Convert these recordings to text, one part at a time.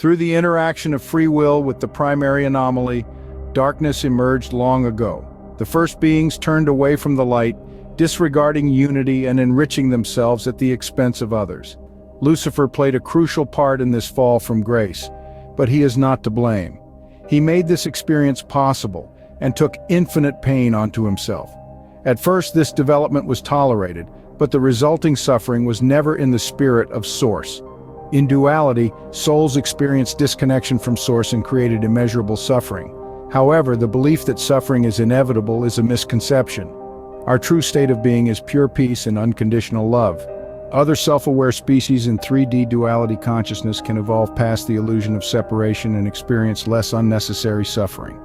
Through the interaction of free will with the primary anomaly, darkness emerged long ago. The first beings turned away from the light, disregarding unity and enriching themselves at the expense of others. Lucifer played a crucial part in this fall from grace, but he is not to blame. He made this experience possible and took infinite pain onto himself. At first, this development was tolerated, but the resulting suffering was never in the spirit of Source. In duality, souls experienced disconnection from Source and created immeasurable suffering. However, the belief that suffering is inevitable is a misconception. Our true state of being is pure peace and unconditional love. Other self-aware species in 3D duality consciousness can evolve past the illusion of separation and experience less unnecessary suffering.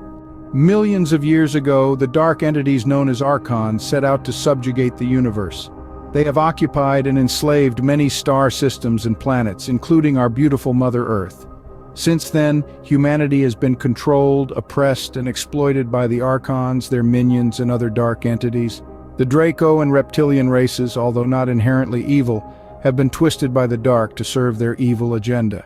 Millions of years ago, the dark entities known as Archons set out to subjugate the universe. They have occupied and enslaved many star systems and planets, including our beautiful Mother Earth. Since then, humanity has been controlled, oppressed, and exploited by the Archons, their minions, and other dark entities. The Draco and reptilian races, although not inherently evil, have been twisted by the dark to serve their evil agenda.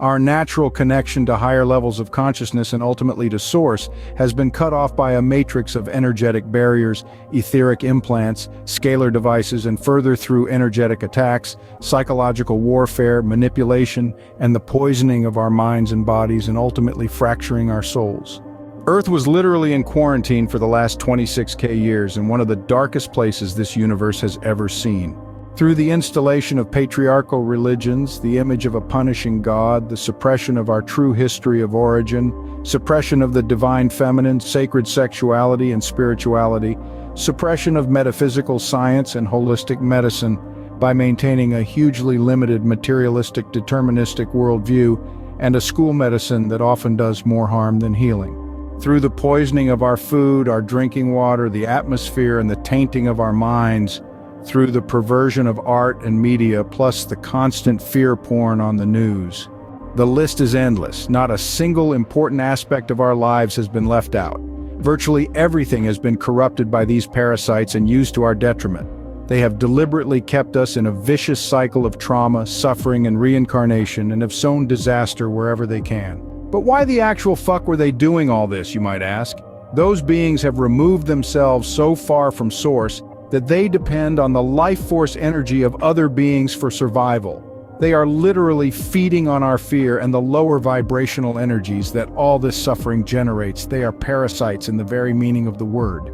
Our natural connection to higher levels of consciousness and ultimately to Source has been cut off by a matrix of energetic barriers, etheric implants, scalar devices, and further through energetic attacks, psychological warfare, manipulation, and the poisoning of our minds and bodies, and ultimately fracturing our souls. Earth was literally in quarantine for the last 26K years in one of the darkest places this universe has ever seen. Through the installation of patriarchal religions, the image of a punishing God, the suppression of our true history of origin, suppression of the divine feminine, sacred sexuality and spirituality, suppression of metaphysical science and holistic medicine by maintaining a hugely limited materialistic deterministic worldview and a school medicine that often does more harm than healing. Through the poisoning of our food, our drinking water, the atmosphere, and the tainting of our minds, through the perversion of art and media, plus the constant fear porn on the news. The list is endless. Not a single important aspect of our lives has been left out. Virtually everything has been corrupted by these parasites and used to our detriment. They have deliberately kept us in a vicious cycle of trauma, suffering, and reincarnation, and have sown disaster wherever they can. But why the actual fuck were they doing all this, you might ask? Those beings have removed themselves so far from Source that they depend on the life force energy of other beings for survival. They are literally feeding on our fear and the lower vibrational energies that all this suffering generates. They are parasites in the very meaning of the word.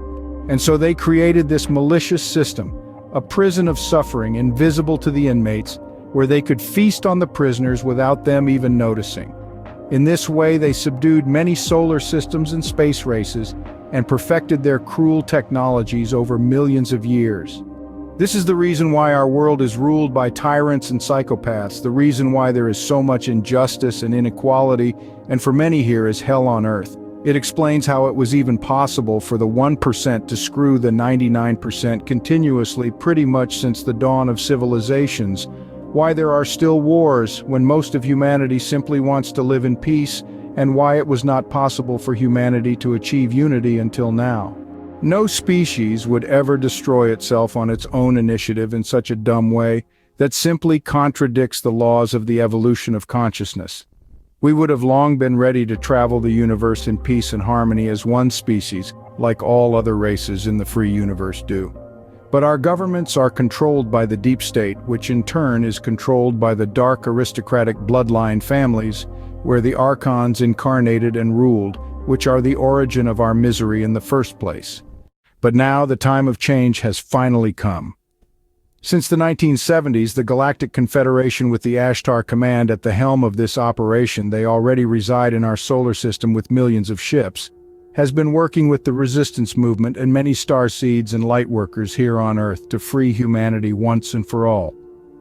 And so they created this malicious system, a prison of suffering invisible to the inmates, where they could feast on the prisoners without them even noticing. In this way, they subdued many solar systems and space races and perfected their cruel technologies over millions of years. This is the reason why our world is ruled by tyrants and psychopaths, the reason why there is so much injustice and inequality, and for many here is hell on earth. It explains how it was even possible for the 1% to screw the 99% continuously pretty much since the dawn of civilizations, why there are still wars when most of humanity simply wants to live in peace, and why it was not possible for humanity to achieve unity until now. No species would ever destroy itself on its own initiative in such a dumb way that simply contradicts the laws of the evolution of consciousness. We would have long been ready to travel the universe in peace and harmony as one species, like all other races in the free universe do. But our governments are controlled by the deep state, which in turn is controlled by the dark aristocratic bloodline families, where the Archons incarnated and ruled, which are the origin of our misery in the first place. But now the time of change has finally come. Since the 1970s, the Galactic Confederation with the Ashtar Command at the helm of this operation, they already reside in our solar system with millions of ships, has been working with the resistance movement and many starseeds and lightworkers here on Earth to free humanity once and for all.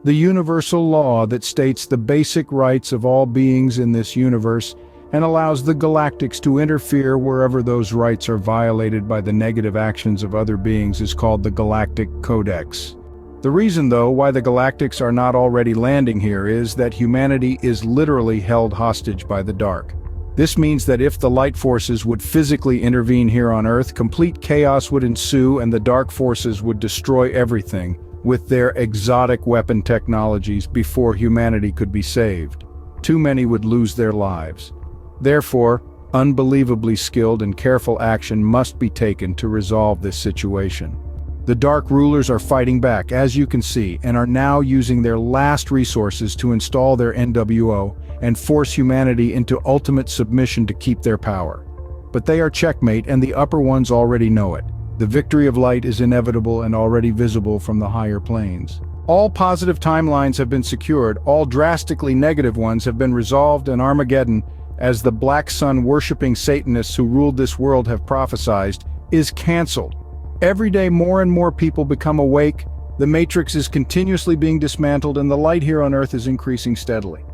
The universal law that states the basic rights of all beings in this universe and allows the galactics to interfere wherever those rights are violated by the negative actions of other beings is called the Galactic Codex. The reason, though, why the galactics are not already landing here is that humanity is literally held hostage by the dark. This means that if the light forces would physically intervene here on Earth, complete chaos would ensue and the dark forces would destroy everything with their exotic weapon technologies before humanity could be saved. too many would lose their lives. Therefore, unbelievably skilled and careful action must be taken to resolve this situation. The Dark Rulers are fighting back, as you can see, and are now using their last resources to install their NWO and force humanity into ultimate submission to keep their power. But they are checkmate, and the upper ones already know it. The victory of light is inevitable and already visible from the higher planes. All positive timelines have been secured, all drastically negative ones have been resolved, and Armageddon, as the Black Sun worshipping Satanists who ruled this world have prophesied, is cancelled. Every day more and more people become awake, the Matrix is continuously being dismantled, and the light here on Earth is increasing steadily.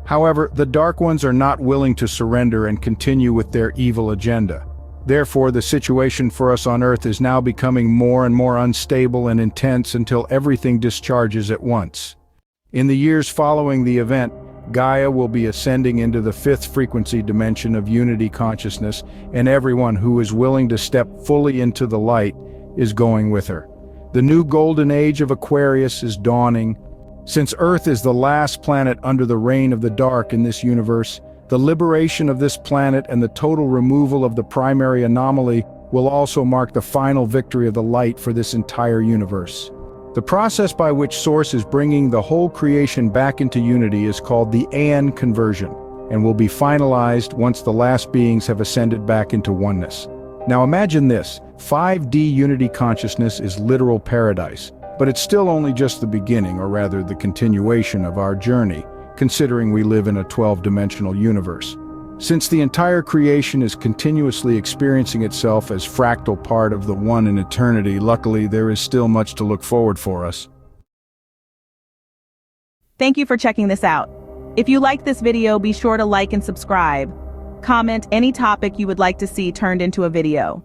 However, the Dark Ones are not willing to surrender and continue with their evil agenda. Therefore, the situation for us on Earth is now becoming more and more unstable and intense until everything discharges at once. In the years following the event, Gaia will be ascending into the fifth frequency dimension of unity consciousness, and everyone who is willing to step fully into the light is going with her. The new golden age of Aquarius is dawning. Since Earth is the last planet under the reign of the dark in this universe, the liberation of this planet and the total removal of the primary anomaly will also mark the final victory of the light for this entire universe. The process by which Source is bringing the whole creation back into unity is called the Aeon conversion, and will be finalized once the last beings have ascended back into oneness. Now imagine this, 5D unity consciousness is literal paradise, but it's still only just the beginning, or rather the continuation of our journey, considering we live in a 12-dimensional universe. Since the entire creation is continuously experiencing itself as fractal part of the one in eternity, luckily there is still much to look forward for us. Thank you for checking this out. If you like this video, be sure to like and subscribe. Comment any topic you would like to see turned into a video.